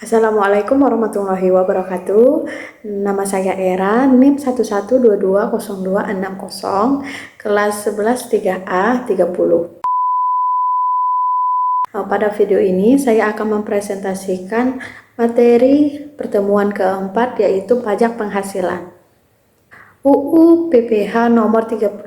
Assalamualaikum warahmatullahi wabarakatuh. Nama saya Era, NIM 112202660, kelas 11 3A 30. Pada video ini saya akan mempresentasikan materi pertemuan keempat, yaitu pajak penghasilan. UU PPH nomor 36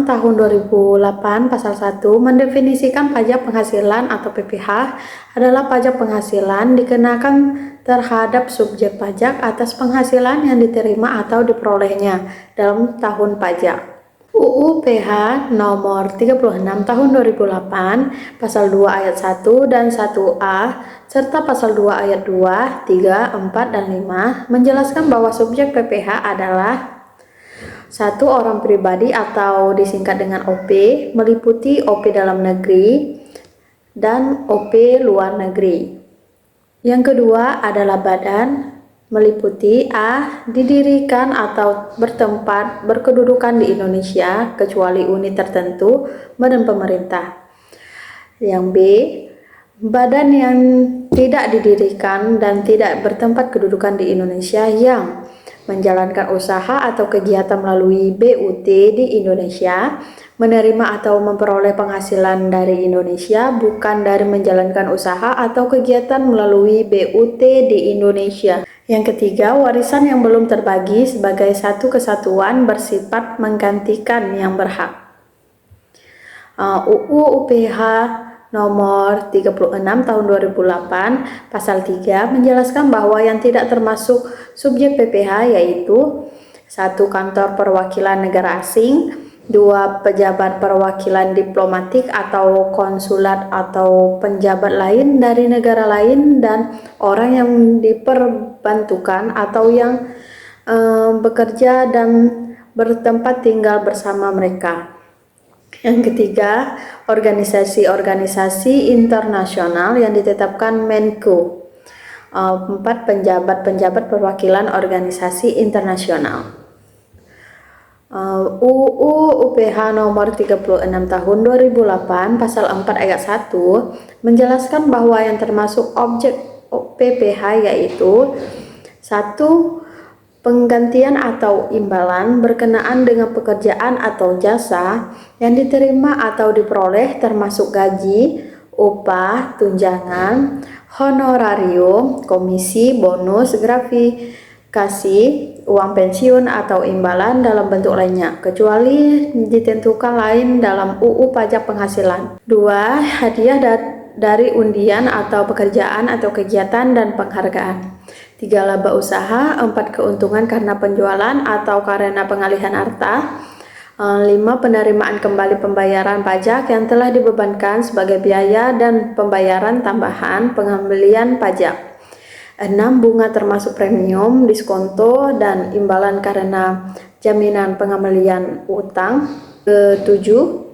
tahun 2008 pasal 1 mendefinisikan pajak penghasilan atau PPH adalah pajak penghasilan dikenakan terhadap subjek pajak atas penghasilan yang diterima atau diperolehnya dalam tahun pajak. UU PH nomor 36 tahun 2008 pasal 2 ayat 1 dan 1A serta pasal 2 ayat 2, 3, 4, dan 5 menjelaskan bahwa subjek PPH adalah 1. Orang pribadi atau disingkat dengan OP, meliputi OP dalam negeri dan OP luar negeri. Yang kedua adalah badan, meliputi A. Didirikan atau bertempat berkedudukan di Indonesia kecuali unit tertentu badan pemerintah. Yang B. Badan yang tidak didirikan dan tidak bertempat kedudukan di Indonesia yang menjalankan usaha atau kegiatan melalui BUT di Indonesia, menerima atau memperoleh penghasilan dari Indonesia bukan dari menjalankan usaha atau kegiatan melalui BUT di Indonesia. Yang ketiga, warisan yang belum terbagi sebagai satu kesatuan bersifat menggantikan yang berhak. UU UPH nomor 36 tahun 2008 pasal 3 menjelaskan bahwa yang tidak termasuk subjek PPH yaitu 1. Kantor perwakilan negara asing, 2. Pejabat perwakilan diplomatik atau konsulat atau penjabat lain dari negara lain, dan orang yang diperbantukan atau yang bekerja dan bertempat tinggal bersama mereka. Yang ketiga, organisasi-organisasi internasional yang ditetapkan Menko. 4. Penjabat-penjabat perwakilan organisasi internasional. UU UPH nomor 36 tahun 2008 pasal 4 ayat 1 menjelaskan bahwa yang termasuk objek PPH yaitu 1. Penggantian atau imbalan berkenaan dengan pekerjaan atau jasa yang diterima atau diperoleh termasuk gaji, upah, tunjangan, honorarium, komisi, bonus, gratifikasi, uang pensiun atau imbalan dalam bentuk lainnya, kecuali ditentukan lain dalam UU Pajak Penghasilan. 2. Hadiah dari undian atau pekerjaan atau kegiatan dan penghargaan. 3. Laba usaha. 4. Keuntungan karena penjualan atau karena pengalihan harta. 5. Penerimaan kembali pembayaran pajak yang telah dibebankan sebagai biaya dan pembayaran tambahan pengembalian pajak. 6. Bunga termasuk premium, diskonto, dan imbalan karena jaminan pengembalian utang. 7.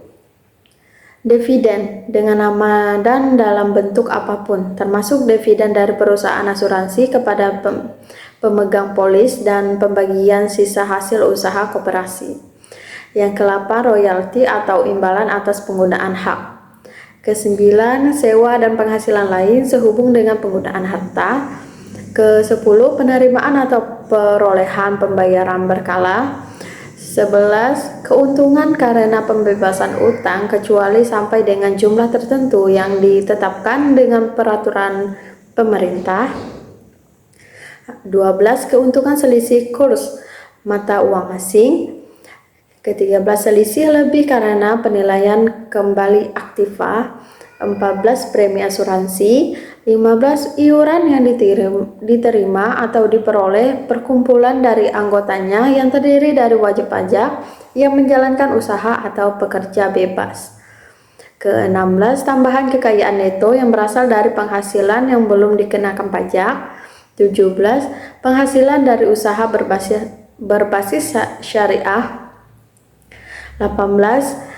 Dividen dengan nama dan dalam bentuk apapun, termasuk dividen dari perusahaan asuransi kepada pemegang polis dan pembagian sisa hasil usaha koperasi. Yang ke-8, royalti atau imbalan atas penggunaan hak. Ke-9, sewa dan penghasilan lain sehubung dengan penggunaan harta. Ke-10, penerimaan atau perolehan pembayaran berkala. 11. Keuntungan karena pembebasan utang kecuali sampai dengan jumlah tertentu yang ditetapkan dengan peraturan pemerintah. 12. Keuntungan selisih kurs mata uang asing. Ke-13. Selisih lebih karena penilaian kembali aktiva. 14. Premi asuransi. 15. Iuran yang diterima atau diperoleh perkumpulan dari anggotanya yang terdiri dari wajib pajak yang menjalankan usaha atau pekerja bebas. Ke-16. Tambahan kekayaan neto yang berasal dari penghasilan yang belum dikenakan pajak. 17. Penghasilan dari usaha berbasis syariah. 18.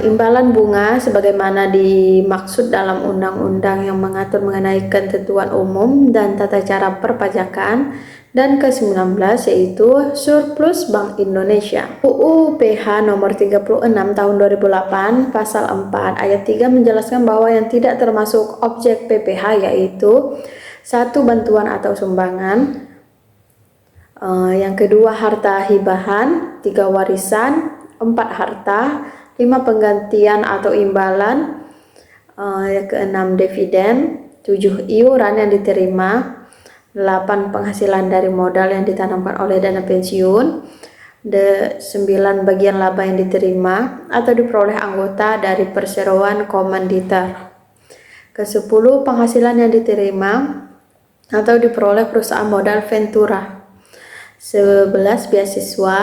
Imbalan bunga sebagaimana dimaksud dalam undang-undang yang mengatur mengenai ketentuan umum dan tata cara perpajakan. Dan ke-19 yaitu surplus Bank Indonesia. UU PH nomor 36 tahun 2008 pasal 4 ayat 3 menjelaskan bahwa yang tidak termasuk objek PPH yaitu 1. Bantuan atau sumbangan. Yang kedua harta hibahan. 3. Warisan. 4. Harta. 5. Penggantian atau imbalan. Yang keenam dividen. 7. Iuran yang diterima. 8. Penghasilan dari modal yang ditanamkan oleh dana pensiun. 9. Bagian laba yang diterima atau diperoleh anggota dari perseroan komanditer. Ke-10. Penghasilan yang diterima atau diperoleh perusahaan modal Ventura. 11. Beasiswa.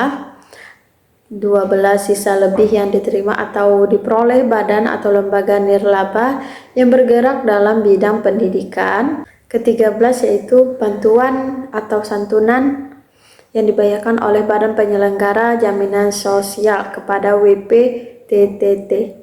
12. Sisa lebih yang diterima atau diperoleh badan atau lembaga nirlaba yang bergerak dalam bidang pendidikan. Ke-13 yaitu bantuan atau santunan yang dibayarkan oleh Badan Penyelenggara Jaminan Sosial kepada WPTTT.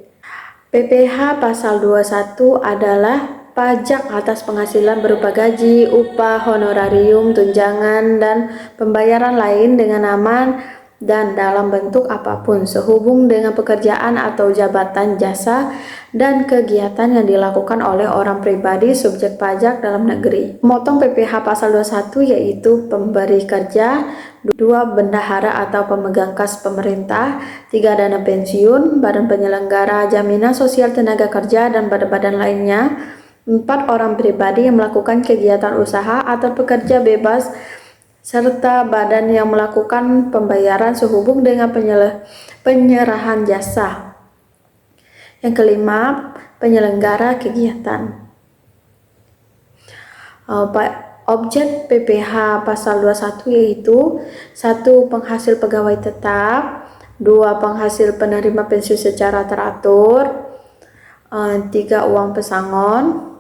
PPh pasal 21 adalah pajak atas penghasilan berupa gaji, upah, honorarium, tunjangan, dan pembayaran lain dengan aman dan dalam bentuk apapun sehubung dengan pekerjaan atau jabatan, jasa, dan kegiatan yang dilakukan oleh orang pribadi subjek pajak dalam negeri. Memotong PPh pasal 21 yaitu pemberi kerja, 2. Bendahara atau pemegang kas pemerintah, 3. Dana pensiun, badan penyelenggara jaminan sosial tenaga kerja, dan badan-badan lainnya, 4. Orang pribadi yang melakukan kegiatan usaha atau pekerja bebas, serta badan yang melakukan pembayaran sehubung dengan penyerahan jasa. Yang kelima, penyelenggara kegiatan. Objek PPh pasal 21 yaitu 1. Penghasil pegawai tetap, 2. Penghasil penerima pensiun secara teratur, 3. Uang pesangon,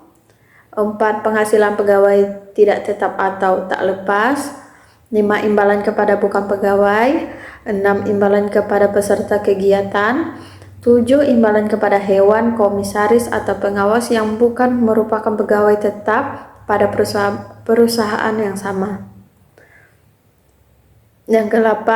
4. Penghasilan pegawai tidak tetap atau tak lepas, 5. Imbalan kepada bukan pegawai, 6. Imbalan kepada peserta kegiatan, 7. Imbalan kepada hewan, komisaris, atau pengawas yang bukan merupakan pegawai tetap pada perusahaan yang sama. Yang ke-8,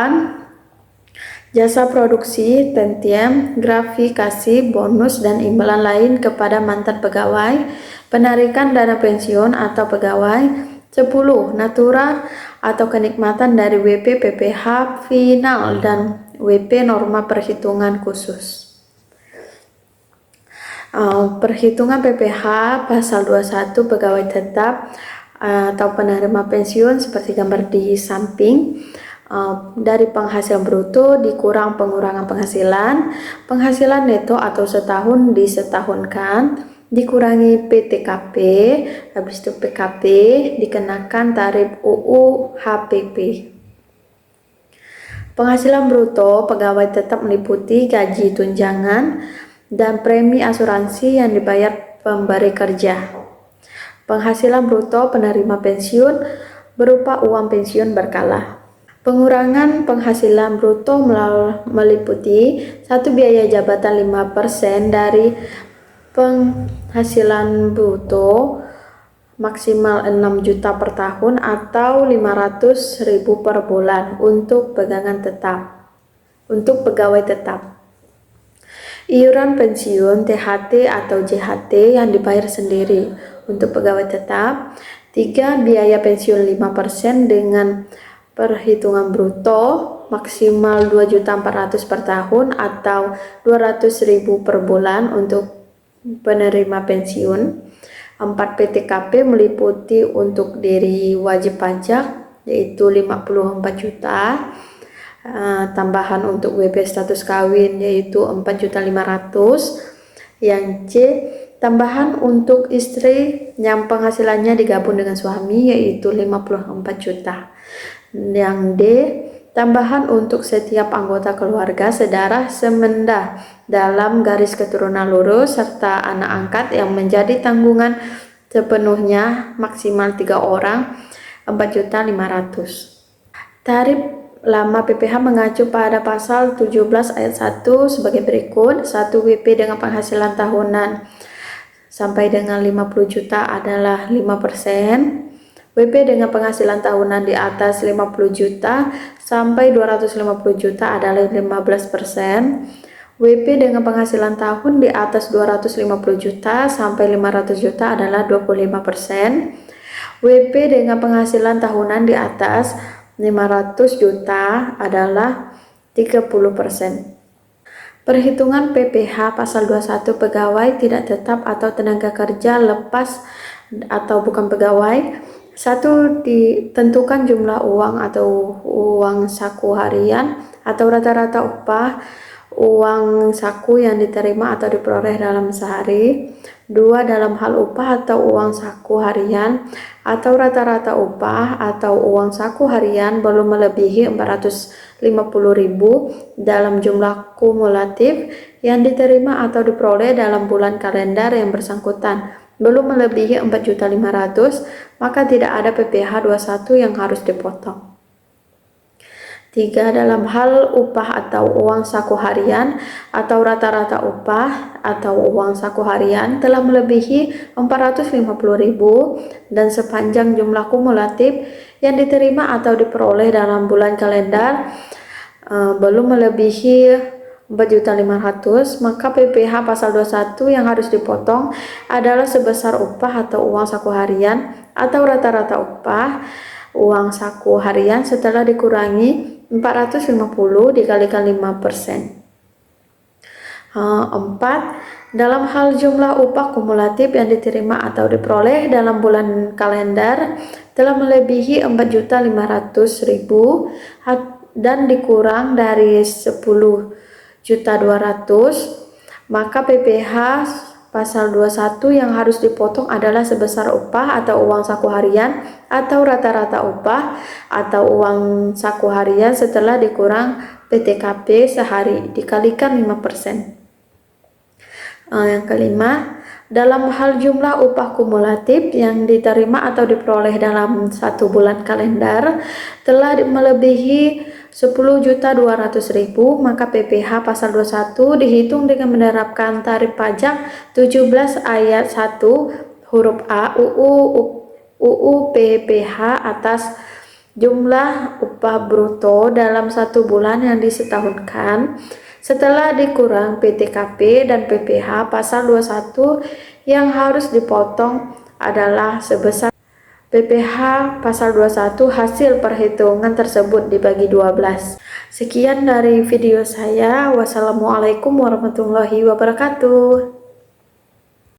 jasa produksi, tantiem, grafikasi, bonus, dan imbalan lain kepada mantan pegawai, penarikan dana pensiun atau pegawai. 10. Natura atau kenikmatan dari WP PPh final dan WP norma perhitungan khusus. Perhitungan PPh pasal 21 pegawai tetap atau penerima pensiun seperti gambar di samping. Dari penghasilan bruto dikurang pengurangan penghasilan neto atau setahun disetahunkan, dikurangi PTKP, habis itu PKP, dikenakan tarif UU HPP. Penghasilan bruto pegawai tetap meliputi gaji, tunjangan, dan premi asuransi yang dibayar pemberi kerja. Penghasilan bruto penerima pensiun berupa uang pensiun berkala. Pengurangan penghasilan bruto meliputi 1. Biaya jabatan 5% dari penghasilan bruto maksimal 6 juta per tahun atau 500.000 per bulan untuk pegangan tetap. Untuk pegawai tetap. Iuran pensiun THT atau JHT yang dibayar sendiri untuk pegawai tetap. 3. Biaya pensiun 5% dengan perhitungan bruto maksimal 2.400.000 per tahun atau 200.000 per bulan untuk penerima pensiun. 4. PTKP meliputi untuk diri wajib pajak yaitu 54 juta. Tambahan untuk WP status kawin yaitu 4.500.000. Yang C. Tambahan untuk istri yang penghasilannya digabung dengan suami yaitu 54 juta. Yang D. Tambahan untuk setiap anggota keluarga sedarah semenda dalam garis keturunan lurus serta anak angkat yang menjadi tanggungan sepenuhnya maksimal 3 orang 4.500.000. Tarif lama PPh mengacu pada pasal 17 ayat 1 sebagai berikut. 1. WP dengan penghasilan tahunan sampai dengan 50 juta adalah 5%. WP dengan penghasilan tahunan di atas 50 juta sampai 250 juta adalah 15%. WP dengan penghasilan tahun di atas 250 juta sampai 500 juta adalah 25%. WP dengan penghasilan tahunan di atas 500 juta adalah 30%. Perhitungan PPh pasal 21 pegawai tidak tetap atau tenaga kerja lepas atau bukan pegawai. 1. Ditentukan jumlah uang atau uang saku harian atau rata-rata upah uang saku yang diterima atau diperoleh dalam sehari. 2. Dalam hal upah atau uang saku harian atau rata-rata upah atau uang saku harian belum melebihi 450.000 dalam jumlah kumulatif yang diterima atau diperoleh dalam bulan kalender yang bersangkutan belum melebihi 4.500.000, maka tidak ada PPh 21 yang harus dipotong. 3. Dalam hal upah atau uang saku harian atau rata-rata upah atau uang saku harian telah melebihi 450.000 dan sepanjang jumlah kumulatif yang diterima atau diperoleh dalam bulan kalender belum melebihi 4.500.000, maka PPh pasal 21 yang harus dipotong adalah sebesar upah atau uang saku harian atau rata-rata upah uang saku harian setelah dikurangi 450 dikalikan 5%. 4. Dalam hal jumlah upah kumulatif yang diterima atau diperoleh dalam bulan kalender telah melebihi 4.500.000 dan dikurang dari 10.200.000, maka PPh pasal 21 yang harus dipotong adalah sebesar upah atau uang saku harian atau rata-rata upah atau uang saku harian setelah dikurang PTKP sehari dikalikan 5%. Yang kelima, dalam hal jumlah upah kumulatif yang diterima atau diperoleh dalam 1 bulan kalender telah melebihi 10.200.000, maka PPh pasal 21 dihitung dengan menerapkan tarif pajak 17 ayat 1 huruf A UU PPh atas jumlah upah bruto dalam 1 bulan yang disetahunkan setelah dikurang PTKP dan PPh pasal 21 yang harus dipotong adalah sebesar PPh pasal 21 hasil perhitungan tersebut dibagi 12. Sekian dari video saya. Wassalamualaikum warahmatullahi wabarakatuh.